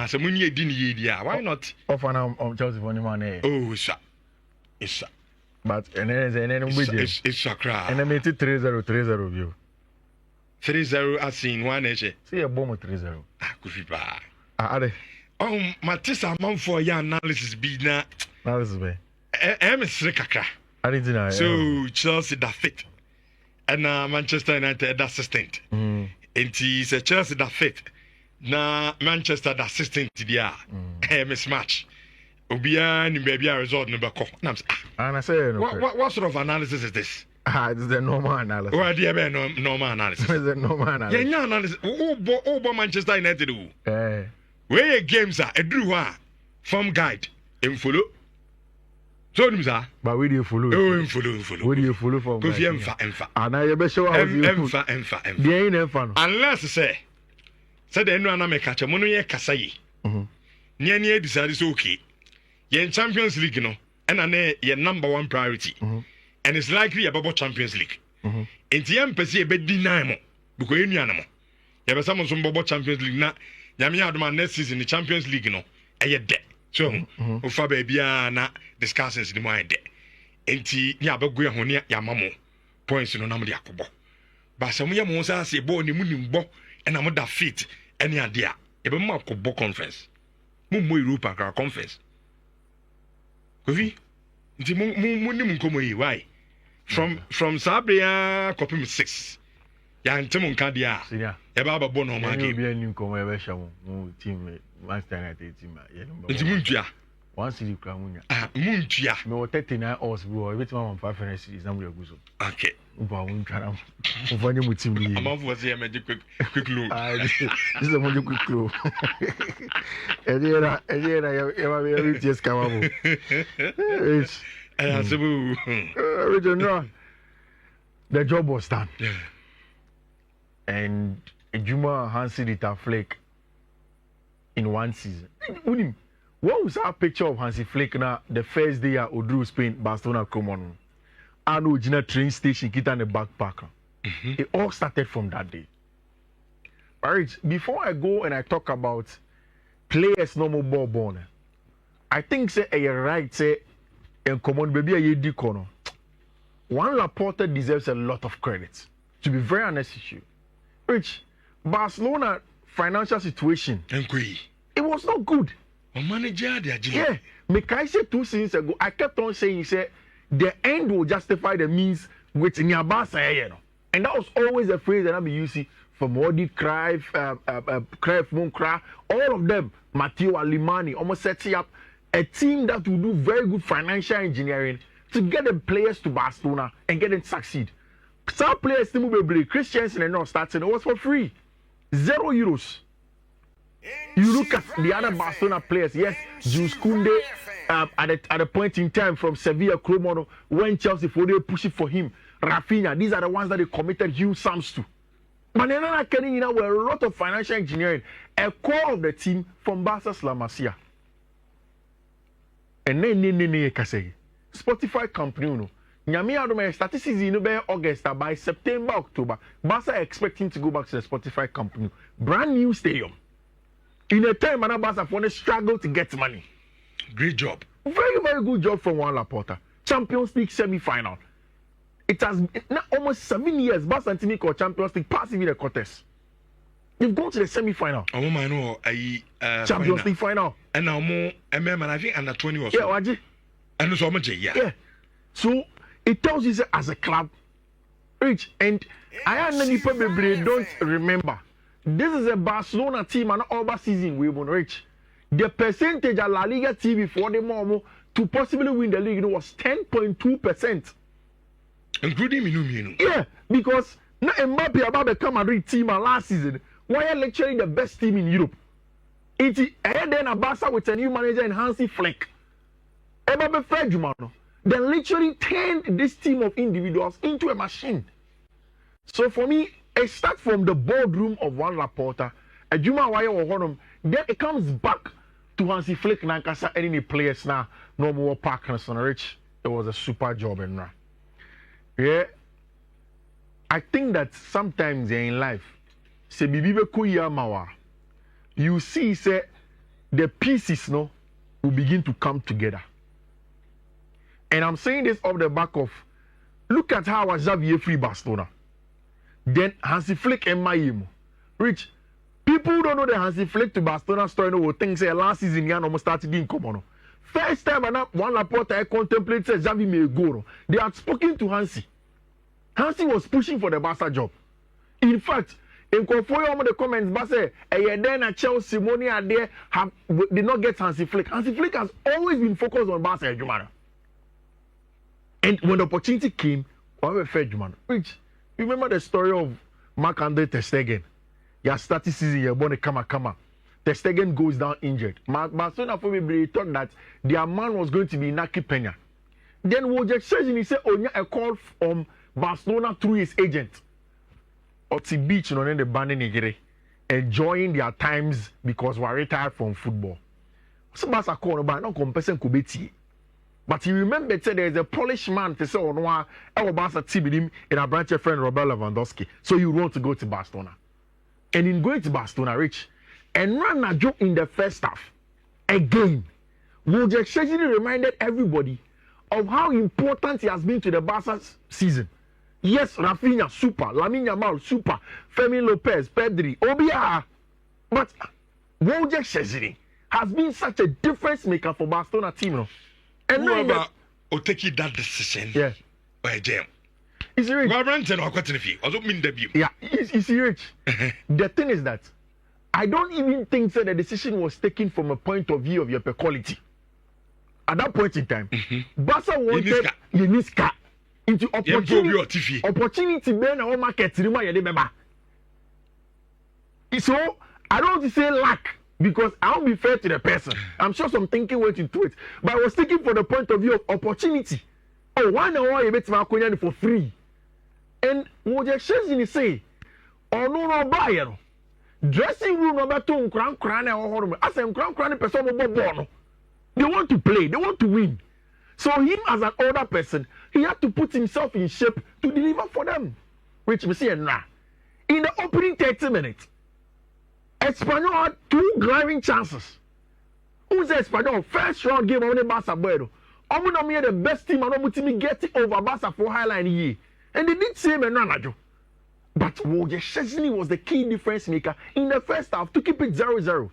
so when you didn't year, why not? Offer on Chelsea for man. Oh, it's but and then it's a cry. And I made it 3-0 view. 3-0 as in one age. See a bomb 3-0. Could be bad. Oh, Matissa man for your analysis be na. Analysis be. Kakra. I didn't know. So Chelsea that fit. And Manchester United assistant. And he's a Chelsea that fit. Na Manchester that assistant to the mismatch. Obia ni baby a result no bako. And I say what sort of analysis is this? This is the normal analysis. What do you mean normal analysis? This is the normal analysis. Yeah, analysis. Oh, Manchester United. Eh. Where games are a drew form guide in follow. So but we do follow. Oh, follow. We do follow from. Because emfa. And I be show how you. Emfa. They ain't emfa. Unless say the no na me catch mo no ye kasa yi. Nye decide is okay. Ye Champions League no. And na number one priority. And it's likely about Champions League. Enti empese be deny mo because enu anamo. Ye be some bobo Champions League na nyame adoma next season the Champions League no eye de. So ofa ba bia na discussions ni mo eye de. Enti ni abagu e ho ne yamamo points no na mo de akobo. Ba se mo ye mo sa se bo ni mu nimbo e na mo da fit ene ade a e be mo akobo conference. Mo Europa conference. Kofi nti mo nim nkomo yi why? From Sabria copy 6. Ya ntemo nka dia. E ba ba bo no ma game. Bi anu nkomo e be hye mo team Manchester United team ya number 1. Nti muntua. One city kra munya. Muntua. Me 39 hours bro. E betima 5 final series na mo dey go so. Okay. Uba won twara. Ufanye mu team ni. Amafo say e me quick load. This is a mo quick load. Ejera ya ba be TS Kamabo. The job was done. Yeah. And Juma Hansi did a flake in one season. What was our picture of Hansi Flick now the first day at Odru Spain, Barcelona come on? I know Gina train station, get on the backpacker. It all started from that day. All right, before I go and I talk about players normal ball born, I think say you're right, say and come on, baby, I did corner. One Laporta deserves a lot of credit. To be very honest with you, Rich, Barcelona financial situation, it was not good. Yeah, I said 2 seasons ago, I kept on saying, say the end will justify the means with Nyabasa, and that was always a phrase that I be using from Modi, Cruyff, Munkra, all of them, Matteo Alemany, almost setting up a team that will do very good financial engineering to get the players to Barcelona and get them to succeed. Some players, Christiansen and not starting, it was for free. €0. You look at the other Barcelona players, yes, Jules Koundé, at a point in time from Sevilla, Cromono, when Chelsea for they push it for him, Rafinha, these are the ones that they committed huge sums to. But they're not getting, you know, a lot of financial engineering, a core of the team from Barca's La Masia. And then Spotify company no nyame adoma statistics in be August by September October Barca expecting to go back to the Spotify company brand new stadium in a time when Barca for struggle to get money. Great job, very good job from Juan Laporta. Champions League semi-final, it has now almost 7 years Barca and Tinico Champions League passing the quarters. You've gone to the semi-final. Champions League final. And now more I think under 20 or so. Yeah, Waji. And so much, yeah. So it tells you that as a club, Rich, and I and probably don't remember. This is a Barcelona team and over season we won Rich. The percentage of Laliga team before the moment to possibly win the league was 10.2%. Including Minumino. Yeah, because now Mbappe about become Madrid team last season. Why are lecturing the best team in Europe? It's then a Barca with a new manager and Hansi Flick. Mbappe Fred Jumano. They literally turned this team of individuals into a machine. So for me, it starts from the boardroom of Juan Laporta, a Juma Wire or Honum, then it comes back to Hansi Flick Nankasa and any players now, no more partners on Rich. It was a super job and yeah. I think that sometimes in life, say bibi kuya mawa, you see say the pieces no will begin to come together. And I'm saying this off the back of, look at how Xavier free Barcelona. Then Hansi Flick and Mayimo. Rich, people who don't know the Hansi Flick to Barcelona story no will think say last season he almost started in common. First time one Laporta I contemplate says Xavi may go. They had spoken to Hansi. Hansi was pushing for the Barca job. In fact, in the comments, but say, then a Chelsea money are there did not get Hansi Flick. Hansi Flick has always been focused on Barca Jumana. And when the opportunity came, whatever fair Jumana. Which you remember the story of Marc-Andre Ter Stegen. You started season, you're born a kama. Ter Stegen goes down injured. Barcelona for me thought that their man was going to be Naki Peña. Then Wojciech Szczesny said, a call from Barcelona through his agent. Oti beach no the banning Nigeria, enjoying their times because we're retired from football. So Barca call about no compensation kubeti. But he remembered said there is a Polish man to say on one Barca team with him in a branch of friend Robert Lewandowski. So you want to go to Barcelona. And in going to Barcelona, Rich, and ran a joke in the first half. Again, Wojciech Szczesny reminded everybody of how important he has been to the Barca season. Yes, Rafinha, super. Lamine Yamal, super. Femi Lopez, Pedri, Obia. But Wojciech Szczesny has been such a difference maker for Barcelona team. No? And whoever will take that decision, yeah, by jam. Is it rich? I don't mean debut. Yeah, is he rich? The thing is that I don't even think that the decision was taken from a point of view of your quality. At that point in time, Barca wanted Yeniska. Into opportunity ben our market so I don't want to say lack because I won't be fair to the person. I'm sure some thinking went into it, but I was thinking from the point of view of opportunity. Oh, why now you bet my for free? And what you say, oh no buy dressing room number 2 crown as a crown person they want to play, they want to win. So him as an older person, he had to put himself in shape to deliver for them. Which we see now. In the opening 30 minutes, Espanyol had 2 glaring chances. Who's Espanyol? First round game on the Barca Bueno. Omunami the best team and Omutimi getting over Barca for highline here. And they did same and Nanajo. But Wojciech Szczesny was the key difference maker in the first half to keep it 0-0.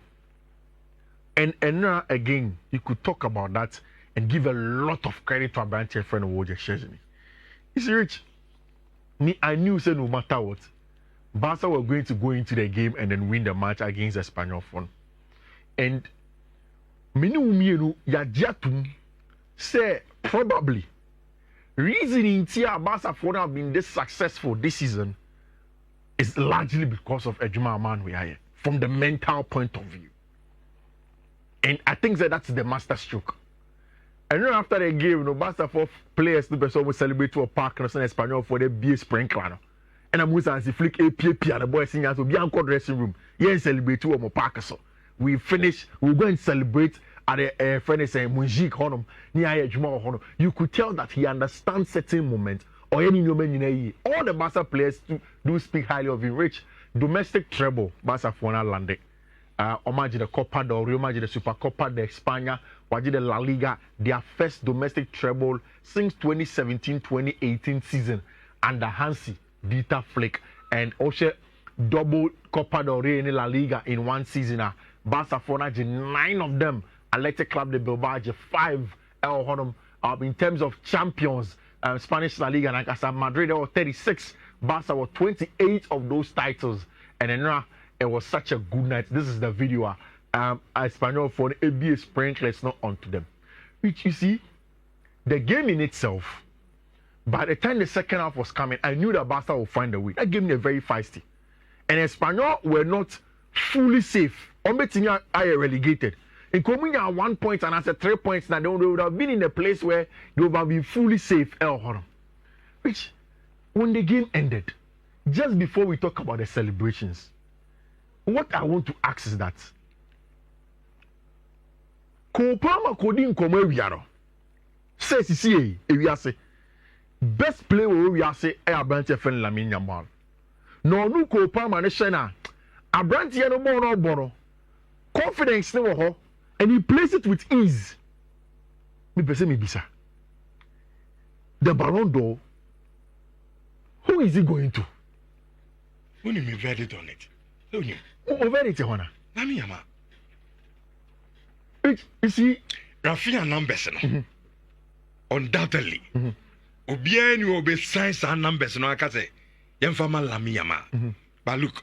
And now again, you could talk about that and give a lot of credit to our branch friend Wojciech Szczesny. It's rich. I knew say no matter what, Barca were going to go into the game and then win the match against Espanyol Fon. And Minu Yajatum say probably reasoning Tia Barca Fon have been this successful this season is largely because of Ejuma Man we are here, from the mental point of view. And I think that's the master stroke. And then after the game, Barca for players to be celebrate to a park and Espanyol for the BA sprinkler. And I'm going to flick APP and the boys sing out to be anchored dressing room. Yeah, celebrate to a park. So we finish, we'll go and celebrate at the friend saying Munjik Honum, near Juma Honum. You could tell that he understands certain moments or any moment. All the Barca players do speak highly of him. Rich domestic treble, Barca for landed. Omagine the Copa del Rey, Omagine the Super Copa de España, Wajid the La Liga, their first domestic treble since 2017-2018 season under Hansi Dieter Flick, and also double Copa del Rey in La Liga in one season. Barcelona 9 of them, Athletic Club de Bilbao 5 in terms of champions, Spanish La Liga, and like Madrid were 36, Barca were 28 of those titles, and then it was such a good night. This is the video. Espanyol for the ABA sprinklers not onto them. Which you see, the game in itself, by the time the second half was coming, I knew that Barca would find a way. That game was very feisty. And Espanyol were not fully safe. Ombetinha are relegated. In Comunia 1 point and after 3 points, now they would have been in a place where they would have been fully safe. Which, when the game ended, just before we talk about the celebrations, what I want to ask is that Kopama Kodin Komewiaro says he best player we are say Abrantia friend Lamine Yamal. No Kopama Neshana Abrantia no more no bono. Confidence no ho and he plays it with ease. Me bisa. The Balon d'Or, who is he going to? Who me verdict on it? Who him? Who verdict on it? Lami Yamal. You see, Rafinha numbers no. Undoubtedly. Obiara ni obe sign some numbers no aka say yemfama Lami Yamal. But look,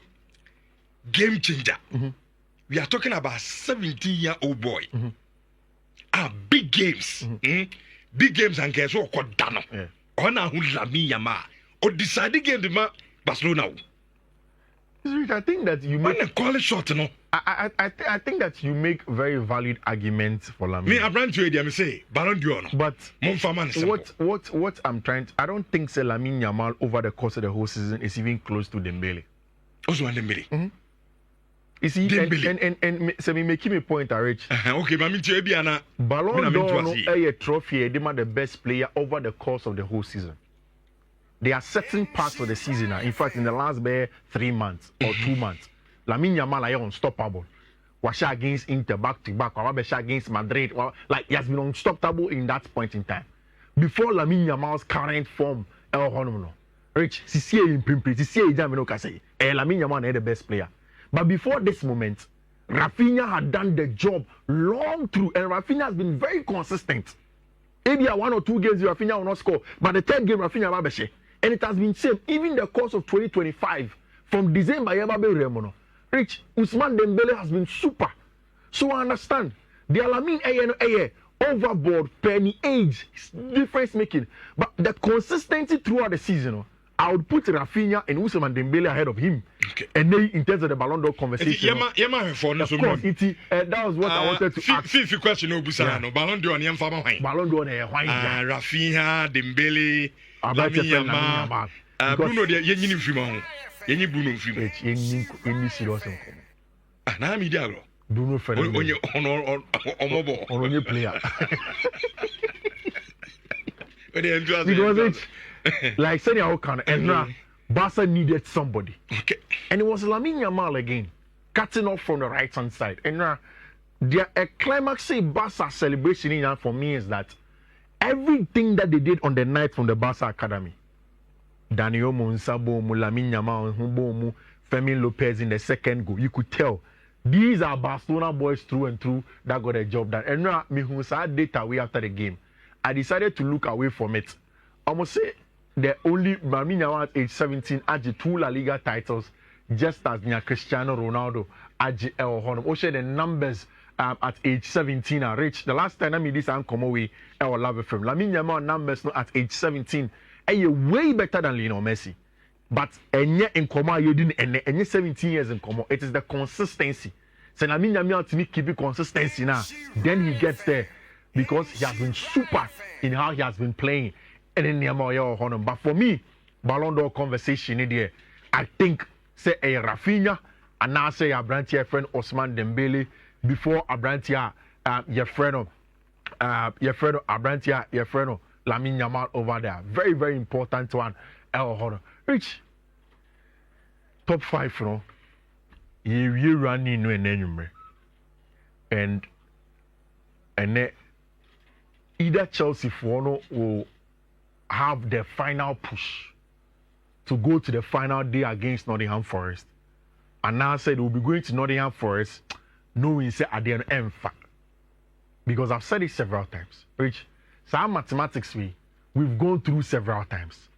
game changer. We are talking about 17-year-old boy. Big games. Big games and guess what got done. Ona who Lami Yamal. Or decide game the Barcelona. I think that you make a call it short, no. I think that you make very valid arguments for Lami. Me, I brand to you, say Balon d'Or. But what I'm trying to, I don't think say Lamine Yamal over the course of the whole season is even close to Dembele. Also, Dembele. You see, and so me making a point, Rich. Okay, but me too, Balon d'Or a trophy. They are the best player over the course of the whole season. There are certain parts of the season. In fact, in the last 3 months or 2 months, Lamine Yamal is unstoppable. Washa against Inter back to back, Washa against Madrid. Like he has been unstoppable in that point in time. Before Lamine Yamal's current form, Rich, Sisi in Pimpri, Sisi Jamino Kasei, Lamine Yamal is the best player. But before this moment, Rafinha had done the job long through, and Rafinha has been very consistent. Maybe 1 or 2 games Rafinha will not score, but the third game Rafinha will be. And it has been same even the course of 2025 from December. Rich Ousmane Dembele has been super. So I understand the Lamine overboard penny age difference making, but the consistency throughout the season. I would put Rafinha and Ousmane Dembele ahead of him. Okay. And then in terms of the Ballon d'Or conversation, of course, that was what I wanted to ask. Fiifi question no busa no Ballon d'Or ni amfama hwan. Ballon d'Or na hwan. Rafinha, Dembele, Lamine Yamal. Bruno de yenyi mfima ho. Yenyi Bruno mfima. Yenyi serious nko. Na mi dia lo. Bruno Fernandes. Omobo. Onye player. Because it like saying how can and now Barca needed somebody. Okay. And it was Lamine Yamal again, cutting off from the right hand side. And now a climax Barca celebration in for me is that everything that they did on the night from the Barca Academy, Daniel Monsabo, Lamine Yamal, Humbomu, Fermin Lopez in the second goal, you could tell these are Barcelona boys through and through that got a job done. And now me who saw data away after the game, I decided to look away from it. I must say the only Lamine Yamal at age 17 had 2 La Liga titles, just as Cristiano Ronaldo had the numbers at age 17 are rich. The last time I made this come away, I will love it from Lamine Yamal numbers at age 17 are way better than Lionel Messi. But in coma you didn't and 17 years in coma. It is the consistency. So Lamine Yamal to me keep it consistency now. Then he gets there because he has been super in how he has been playing. And then but for me, Ballon d'Or conversation in there, I think say a Rafinha and now say a Brantia friend Ousmane Dembele before a Brantia your friend Abrantia your friend Lamine Yamal over there. Very, very important one. Rich top 5, you know. You running no anymore. And either Chelsea for will have the final push to go to the final day against Nottingham Forest. And now said we'll be going to Nottingham Forest knowing say at the end fact. Because I've said it several times. Rich, some mathematics we've gone through several times.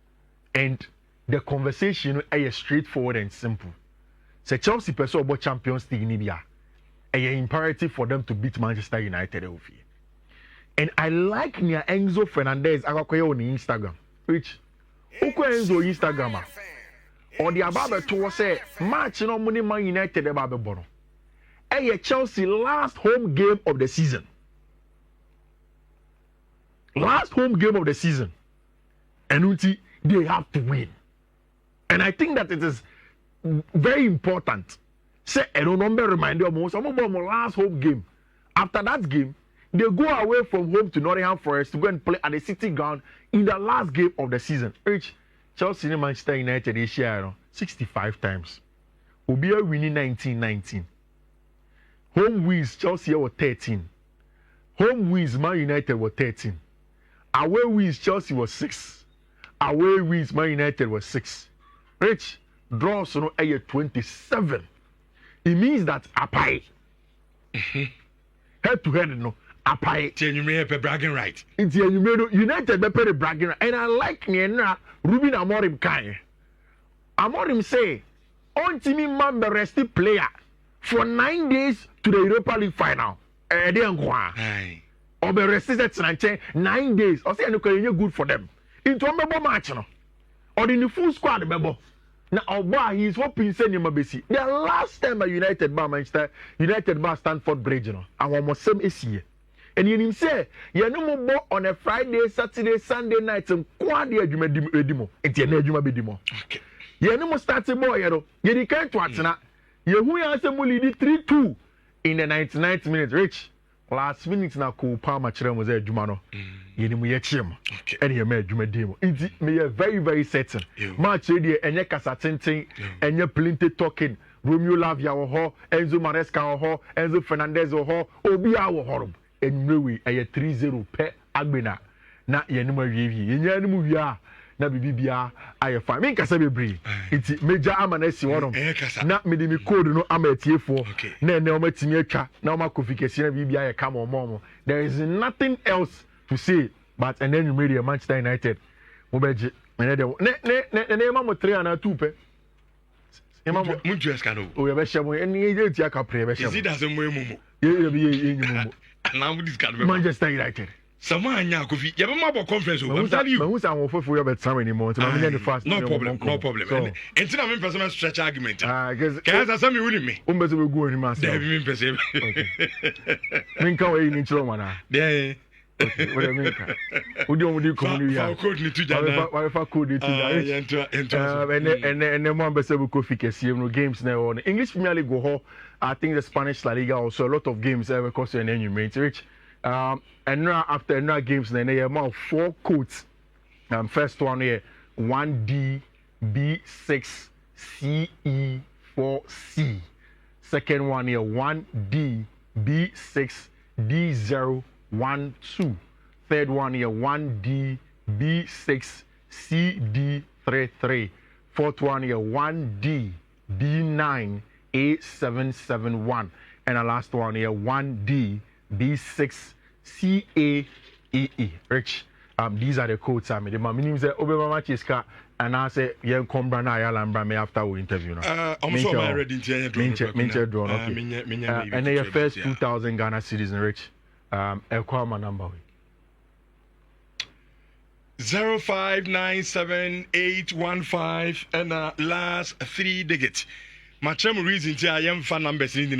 And the conversation is straightforward and simple. Say Chelsea person about Champions League in India. It's imperative for them to beat Manchester United over here. And I like near Enzo Fernandez on Instagram. Which Enzo Instagram or the Ababe to say match no money Man United Ababe Bono. Chelsea last home game of the season. Last home game of the season. And they have to win. And I think that it is very important. Say a number reminder of most last home game. After that game, they go away from home to Nottingham Forest to go and play at the City Ground in the last game of the season. Which Chelsea and Manchester United they share 65 times. Obia winning 19-19. Home wins Chelsea were 13. Home wins Man United were 13. Away wins Chelsea was 6. Away wins Man United was 6. Rich draws no 27. It means that apai. Head to head no apai. You may have a bragging right. It's United be pay bragging right. And I like me na Ruben Amorim kai. Amorim say on team member rest player for 9 days to the Europa League final. Aye. Or be rested 9 days. Or say good for them. Into a member match no. Or in the full squad member. Now, he's hoping send him a basi. The last time a United bar Manchester United bar Stanford Bridge, and almost same is here. And you say, you know more on a Friday, Saturday, Sunday nights, and quadi edimo. It's your name bedimo. Okay. You know more starting more, you know. You can't watch now. You who answer Muli 3-2 in the 99th minute, Rich. Last minute na ko pa ma kire mo za adwuma no yeni mu ye chiem ene ye ma adwuma dem nti me ye very certain match dey enye kasa tenten enye plenty talking Romeo Lavia wo ho Enzo Maresca wo ho Enzo Fernandez wo ho obi a wo horom enwewe eye 3-0 pe agbena na yeni mu awie yenya ni mu wia na bibia aye fa me nkasa bebre nti meja amana si wonom na me de me code no amatiefo na ene o matimi atwa na o makofikasi na bibia aye kam o there is nothing else to say but and then you made Manchester United mo beje ene de ne ma mo 3 and 2 pe e ma mo mu dress kan o ye be shemo ene ye ti aka pre be shemo is it as mo emu ye nyumu na this kan be Manchester United Sama anya Kofi. You have a conference. I'm telling you. Who's our for your bedtime anymore? No problem. No problem. And still, I'm personal stretch argument. Because I saw me winning me. Umbezo will go in my They have been perceived. Think away in Chilomana. Yeah. What I mean, who do community? I could need to do if I could and then one Besebu Kofi games now on English Premier League go. I think the Spanish La Liga also a lot of games because you're an enemy. Rich. And now after another games, then they have 4 codes. First one here 1D B6 CE 4C. Second one here 1D B6 D012. Third one here 1D B6 CD33. Fourth one here 1D B9 A771. And the last one here 1D B6 CAEE. Rich. These are the codes. The meaning say Obama Machiska and I say yen kombra na yalambra me after we interview now. I'm so ready to minche drone. Okay. And your first 2,000 Ghana cedis, Rich. Equama number. 0597815 and last 3 digits. My reason I am fan numbers in